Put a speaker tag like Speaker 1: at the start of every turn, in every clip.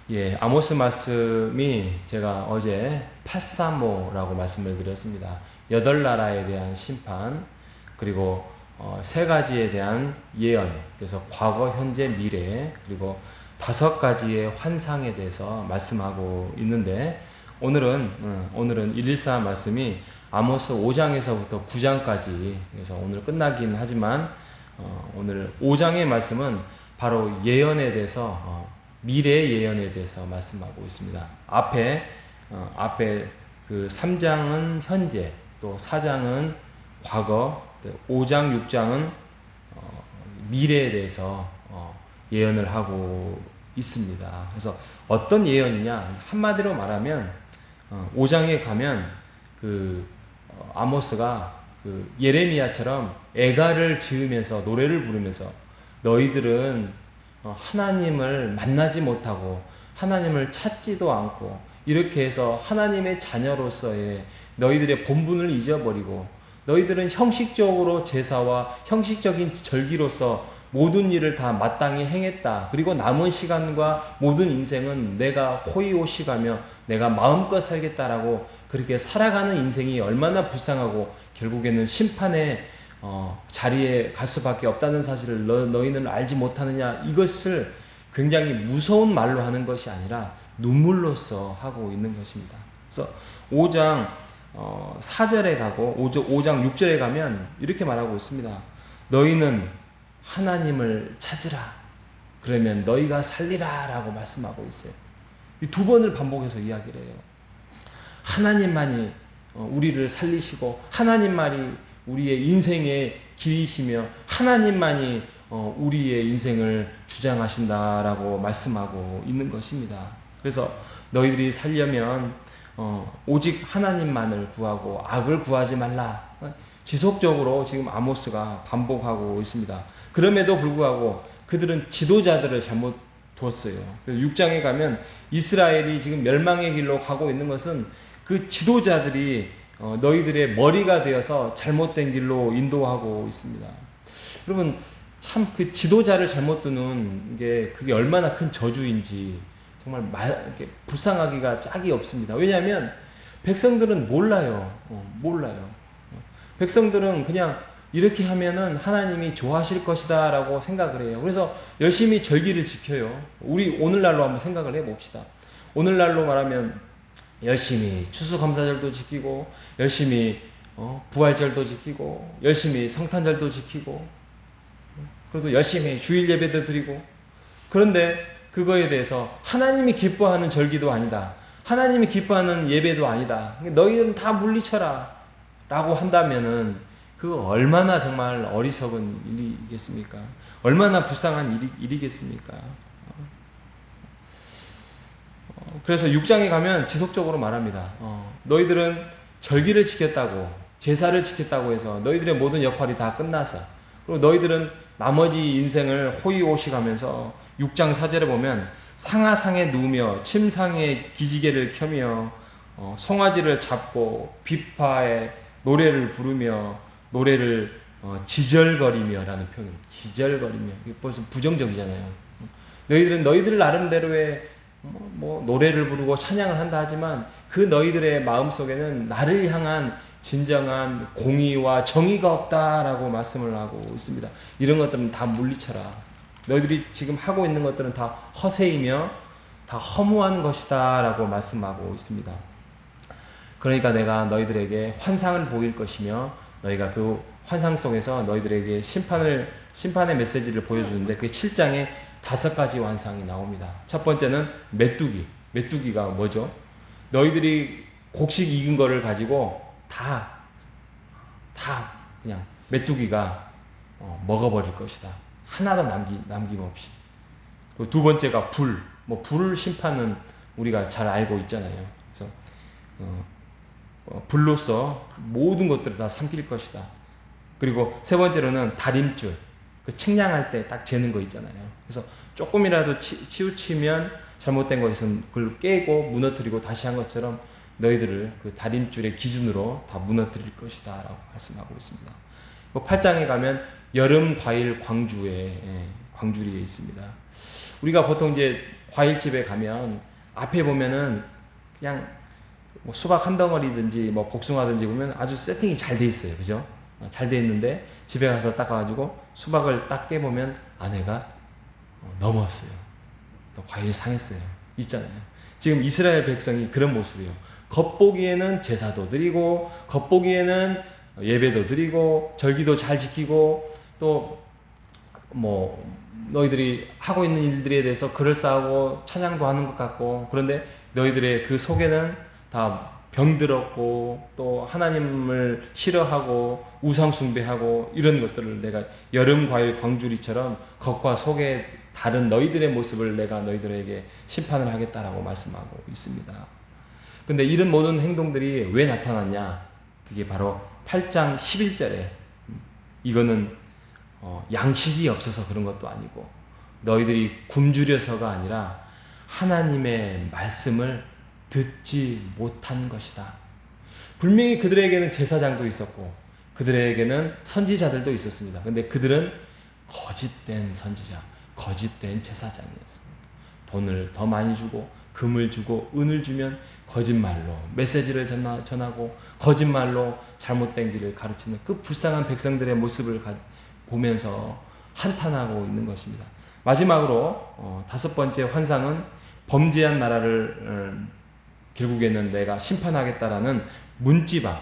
Speaker 1: 예, 아모스 말씀이 제가 어제 835라고 말씀을 드렸습니다. 8나라에 대한 심판, 그리고 세 가지에 대한 예언, 그래서 과거, 현재, 미래, 그리고 5가지의 환상에 대해서 말씀하고 있는데, 오늘은 114 말씀이 아모스 5장에서부터 9장까지, 그래서 오늘 끝나긴 하지만, 오늘 5장의 말씀은 바로 예언에 대해서, 미래의 예언에 대해서 말씀하고 있습니다. 앞에 그 3장은 현재, 또 4장은 과거, 5장, 6장은 미래에 대해서 예언을 하고 있습니다. 그래서 어떤 예언이냐? 한마디로 말하면 5장에 가면 그 아모스가 그 예레미야처럼 애가를 지으면서 노래를 부르면서 너희들은 하나님을 만나지 못하고 하나님을 찾지도 않고 이렇게 해서 하나님의 자녀로서의 너희들의 본분을 잊어버리고 너희들은 형식적으로 제사와 형식적인 절기로서 모든 일을 다 마땅히 행했다. 그리고 남은 시간과 모든 인생은 내가 호의호식하며 내가 마음껏 살겠다라고 그렇게 살아가는 인생이 얼마나 불쌍하고 결국에는 심판의 자리에 갈 수밖에 없다는 사실을 너희는 알지 못하느냐. 이것을 굉장히 무서운 말로 하는 것이 아니라 눈물로써 하고 있는 것입니다. 그래서 5장 4절에 가고 5장 6절에 가면 이렇게 말하고 있습니다. 너희는 하나님을 찾으라. 그러면 너희가 살리라 라고 말씀하고 있어요. 이 2번을 반복해서 이야기를 해요. 하나님만이 우리를 살리시고 하나님만이 우리의 인생의 길이시며 하나님만이 우리의 인생을 주장하신다라고 말씀하고 있는 것입니다. 그래서 너희들이 살려면 오직 하나님만을 구하고 악을 구하지 말라. 지속적으로 지금 아모스가 반복하고 있습니다. 그럼에도 불구하고 그들은 지도자들을 잘못 두었어요. 6장에 가면 이스라엘이 지금 멸망의 길로 가고 있는 것은 그 지도자들이 너희들의 머리가 되어서 잘못된 길로 인도하고 있습니다. 여러분, 참 그 지도자를 잘못 두는 게 그게 얼마나 큰 저주인지 정말 불쌍하기가 짝이 없습니다. 왜냐하면 백성들은 몰라요. 몰라요. 백성들은 그냥 이렇게 하면은 하나님이 좋아하실 것이다 라고 생각을 해요. 그래서 열심히 절기를 지켜요. 우리 오늘날로 한번 생각을 해봅시다. 오늘날로 말하면 열심히 추수감사절도 지키고 열심히 부활절도 지키고 열심히 성탄절도 지키고 그래서 열심히 주일 예배도 드리고 그런데 그거에 대해서 하나님이 기뻐하는 절기도 아니다. 하나님이 기뻐하는 예배도 아니다. 너희는 다 물리쳐라 라고 한다면은 그거 얼마나 정말 어리석은 일이겠습니까? 얼마나 불쌍한 일이겠습니까? 그래서 6장에 가면 지속적으로 말합니다. 너희들은 절기를 지켰다고 제사를 지켰다고 해서 너희들의 모든 역할이 다 끝나서 그리고 너희들은 나머지 인생을 호의호식하면서 6장 4절에 보면 상하상에 누우며 침상에 기지개를 켜며 송아지를 잡고 비파에 노래를 부르며 노래를 지절거리며 라는 표현을 지절거리며 이게 벌써 부정적이잖아요. 너희들은 너희들 나름대로의 뭐 노래를 부르고 찬양을 한다 하지만 그 너희들의 마음속에는 나를 향한 진정한 공의와 정의가 없다라고 말씀을 하고 있습니다. 이런 것들은 다 물리쳐라. 너희들이 지금 하고 있는 것들은 다 허세이며 다 허무한 것이다 라고 말씀하고 있습니다. 그러니까 내가 너희들에게 환상을 보일 것이며 너희가 그 환상 속에서 너희들에게 심판의 메시지를 보여주는데 그게 7장에 5가지 환상이 나옵니다. 첫 번째는 메뚜기가 뭐죠? 너희들이 곡식 익은 거를 가지고 다 그냥 메뚜기가 먹어버릴 것이다. 하나도 남김없이. 그리고 2번째가 불 심판은 우리가 잘 알고 있잖아요. 그래서 불로써 모든 것들을 다 삼킬 것이다. 그리고 3번째로는 다림줄, 그 측량할 때 딱 재는 거 있잖아요. 그래서 조금이라도 치우치면 잘못된 것은 그걸 깨고 무너뜨리고 다시 한 것처럼 너희들을 그 다림줄의 기준으로 다 무너뜨릴 것이다 라고 말씀하고 있습니다. 8장에 가면 여름 과일 광주리에 있습니다. 우리가 보통 이제 과일집에 가면 앞에 보면은 그냥 뭐 수박 한 덩어리든지 뭐 복숭아든지 보면 아주 세팅이 잘 돼 있어요. 그죠? 잘 돼 있는데 집에 가서 딱 가지고 수박을 딱 깨보면 안에가 넘었어요. 또 과일이 상했어요. 있잖아요. 지금 이스라엘 백성이 그런 모습이에요. 겉보기에는 제사도 드리고 겉보기에는 예배도 드리고 절기도 잘 지키고 또 뭐 너희들이 하고 있는 일들에 대해서 그럴싸하고 찬양도 하는 것 같고, 그런데 너희들의 그 속에는 다 병들었고 또 하나님을 싫어하고 우상 숭배하고 이런 것들을 내가 여름 과일 광주리처럼 겉과 속에 다른 너희들의 모습을 내가 너희들에게 심판을 하겠다라고 말씀하고 있습니다. 근데 이런 모든 행동들이 왜 나타났냐? 그게 바로 8장 11절에 이거는 양식이 없어서 그런 것도 아니고 너희들이 굶주려서가 아니라 하나님의 말씀을 듣지 못한 것이다. 분명히 그들에게는 제사장도 있었고 그들에게는 선지자들도 있었습니다. 근데 그들은 거짓된 선지자, 거짓된 제사장이었습니다. 돈을 더 많이 주고 금을 주고 은을 주면 거짓말로 메시지를 전하고 거짓말로 잘못된 길을 가르치는 그 불쌍한 백성들의 모습을 보면서 한탄하고 있는 것입니다. 마지막으로 5번째 환상은 범죄한 나라를 결국에는 내가 심판하겠다라는 문지방,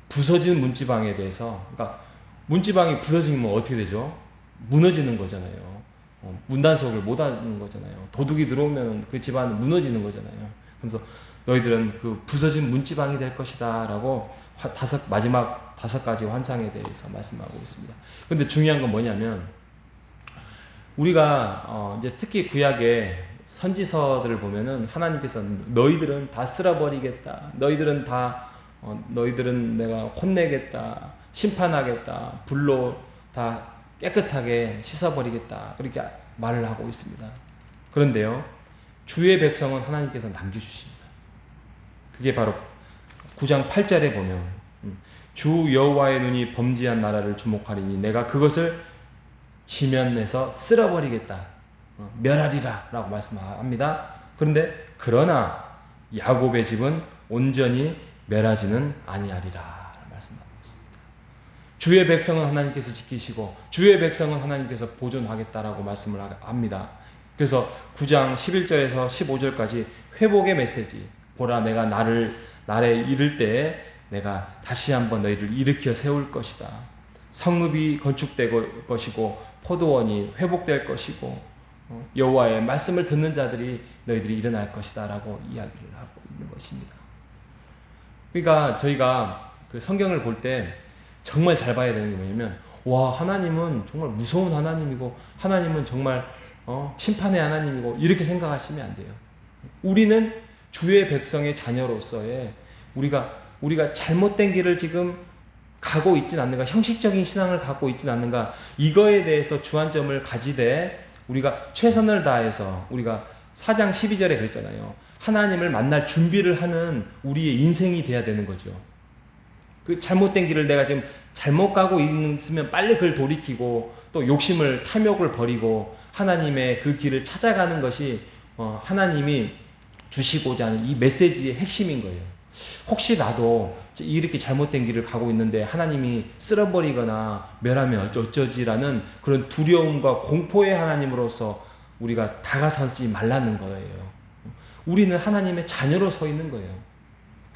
Speaker 1: 부서진 문지방에 대해서, 그러니까 문지방이 부서지면 어떻게 되죠? 무너지는 거잖아요. 문단속을 못 하는 거잖아요. 도둑이 들어오면 그 집안은 무너지는 거잖아요. 그래서 너희들은 그 부서진 문지방이 될 것이다 라고 마지막 5가지 환상에 대해서 말씀하고 있습니다. 근데 중요한 건 뭐냐면 우리가 이제 특히 구약의 선지서들을 보면은 하나님께서 너희들은 다 쓸어버리겠다. 너희들은 내가 혼내겠다. 심판하겠다. 불로 다 깨끗하게 씻어버리겠다. 그렇게 말을 하고 있습니다. 그런데요, 주의 백성은 하나님께서 남겨주십니다. 그게 바로 9장 8절에 보면 주 여호와의 눈이 범죄한 나라를 주목하리니 내가 그것을 지면에서 쓸어버리겠다. 멸하리라 라고 말씀합니다. 그러나 야곱의 집은 온전히 멸하지는 아니하리라 말씀하고 있습니다. 주의 백성은 하나님께서 지키시고 주의 백성은 하나님께서 보존하겠다라고 말씀을 합니다. 그래서 9장 11절에서 15절까지 회복의 메시지, 보라 내가 날에 이를 때에 내가 다시 한번 너희를 일으켜 세울 것이다. 성읍이 건축될 것이고 포도원이 회복될 것이고 여호와의 말씀을 듣는 자들이 너희들이 일어날 것이다 라고 이야기를 하고 있는 것입니다. 그러니까 저희가 그 성경을 볼 때 정말 잘 봐야 되는 게 뭐냐면, 와, 하나님은 정말 무서운 하나님이고 하나님은 정말 심판의 하나님이고 이렇게 생각하시면 안 돼요. 우리는 주의 백성의 자녀로서의 우리가 잘못된 길을 지금 가고 있진 않는가, 형식적인 신앙을 갖고 있진 않는가, 이거에 대해서 주안점을 가지되 우리가 최선을 다해서, 우리가 4장 12절에 그랬잖아요. 하나님을 만날 준비를 하는 우리의 인생이 돼야 되는 거죠. 그 잘못된 길을 내가 지금 잘못 가고 있으면 빨리 그걸 돌이키고 또 욕심을, 탐욕을 버리고 하나님의 그 길을 찾아가는 것이 하나님이 주시고자 하는 이 메시지의 핵심인 거예요. 혹시 나도 이렇게 잘못된 길을 가고 있는데 하나님이 쓸어버리거나 멸하면 어쩌지라는 그런 두려움과 공포의 하나님으로서 우리가 다가서지 말라는 거예요. 우리는 하나님의 자녀로 서 있는 거예요.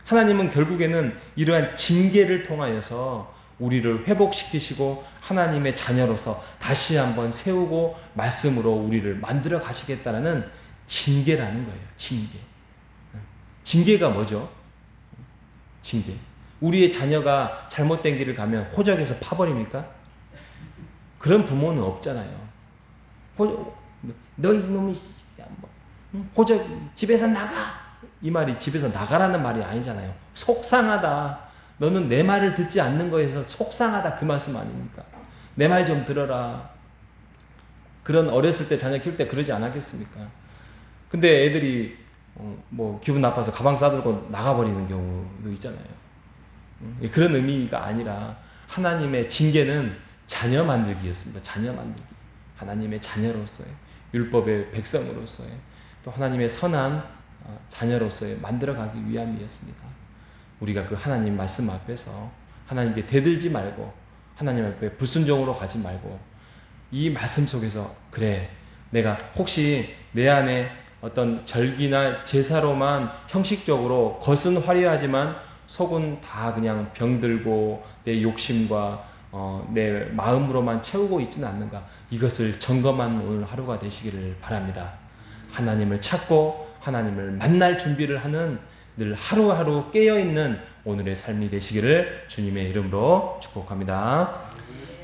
Speaker 1: 하나님은 결국에는 이러한 징계를 통하여서 우리를 회복시키시고 하나님의 자녀로서 다시 한번 세우고 말씀으로 우리를 만들어 가시겠다는 징계라는 거예요. 징계가 뭐죠? 징계. 우리의 자녀가 잘못된 길을 가면 호적에서 파버립니까? 그런 부모는 없잖아요. 너 이놈이 호적 집에서 나가! 이 말이 집에서 나가라는 말이 아니잖아요. 속상하다. 너는 내 말을 듣지 않는 거에서 속상하다, 그 말씀 아닙니까? 내 말 좀 들어라. 그런 어렸을 때 자녀 키울 때 그러지 않았겠습니까? 근데 애들이 기분 나빠서 가방 싸들고 나가버리는 경우도 있잖아요. 그런 의미가 아니라 하나님의 징계는 자녀 만들기였습니다. 자녀 만들기. 하나님의 자녀로서의. 율법의 백성으로서의 또 하나님의 선한 자녀로서의 만들어가기 위함이었습니다. 우리가 그 하나님 말씀 앞에서 하나님께 대들지 말고 하나님 앞에 불순종으로 가지 말고 이 말씀 속에서 그래 내가 혹시 내 안에 어떤 절기나 제사로만 형식적으로 겉은 화려하지만 속은 다 그냥 병들고 내 욕심과 내 마음으로만 채우고 있지는 않는가, 이것을 점검한 오늘 하루가 되시기를 바랍니다. 하나님을 찾고 하나님을 만날 준비를 하는 늘 하루하루 깨어있는 오늘의 삶이 되시기를 주님의 이름으로 축복합니다.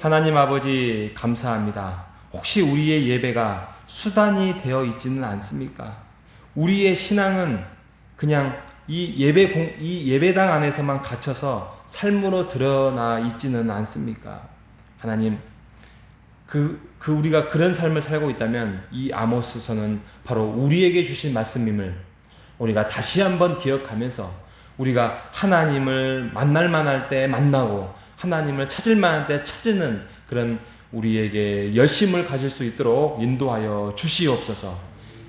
Speaker 1: 하나님 아버지 감사합니다. 혹시 우리의 예배가 수단이 되어 있지는 않습니까? 우리의 신앙은 그냥 이 예배당 안에서만 갇혀서 삶으로 드러나 있지는 않습니까? 하나님, 우리가 그런 삶을 살고 있다면 이 아모스서는 바로 우리에게 주신 말씀임을 우리가 다시 한번 기억하면서 우리가 하나님을 만날 만할 때 만나고 하나님을 찾을 만할 때 찾는 그런 우리에게 열심을 가질 수 있도록 인도하여 주시옵소서.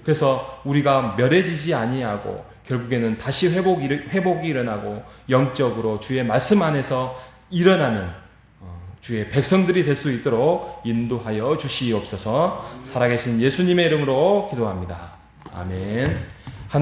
Speaker 1: 그래서 우리가 멸해지지 아니하고 결국에는 다시 회복이 일어나고 영적으로 주의 말씀 안에서 일어나는 주의 백성들이 될 수 있도록 인도하여 주시옵소서. 살아계신 예수님의 이름으로 기도합니다. 아멘.